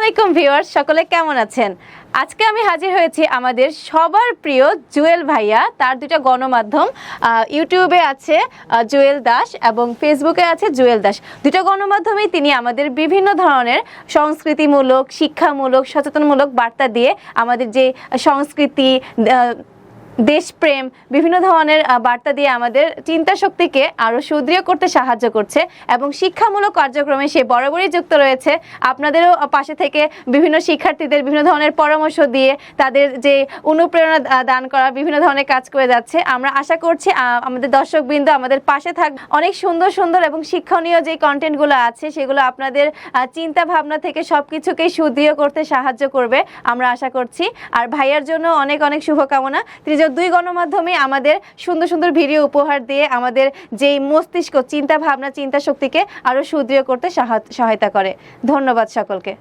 আলাইকুম ভিউয়ার্স, সকলে কেমন আছেন? আজকে আমি হাজির হয়েছি আমাদের সবার প্রিয় জুয়েল ভাইয়া। তার দুটো গণমাধ্যম, ইউটিউবে আছে জুয়েল দাস এবং ফেসবুকে আছে জুয়েল দাস। দুটো গণমাধ্যমেই তিনি আমাদের বিভিন্ন ধরনের সংস্কৃতিমূলক, শিক্ষামূলক, সচেতনমূলক বার্তা দিয়ে আমাদের যে সংস্কৃতি, দেশপ্রেম, বিভিন্ন ধরনের বার্তা দিয়ে আমাদের চিন্তা শক্তিকে আরও সুদৃঢ় করতে সাহায্য করছে এবং শিক্ষামূলক কার্যক্রমে সে বরাবরই যুক্ত রয়েছে। আপনাদেরও পাশে থেকে বিভিন্ন শিক্ষার্থীদের বিভিন্ন ধরনের পরামর্শ দিয়ে তাদের যে অনুপ্রেরণা দান করা বিভিন্ন ধরনের কাজ করে যাচ্ছে। আমরা আশা করছি আমাদের দর্শকবৃন্দ আমাদের পাশে থাকবে। অনেক সুন্দর সুন্দর এবং শিক্ষণীয় যে কন্টেন্টগুলো আছে সেগুলো আপনাদের চিন্তা ভাবনা থেকে সব কিছুকেই সুদৃঢ় করতে সাহায্য করবে আমরা আশা করছি। আর ভাইয়ার জন্য অনেক অনেক শুভকামনা। দুই গণমাধ্যমে আমাদের সুন্দর সুন্দর ভিডিও উপহার দিয়ে আমাদের যেই মস্তিষ্ক, চিন্তা ভাবনা, চিন্তা শক্তিকে আরো সুদৃঢ় করতে সহায়তা করে। ধন্যবাদ সকলকে।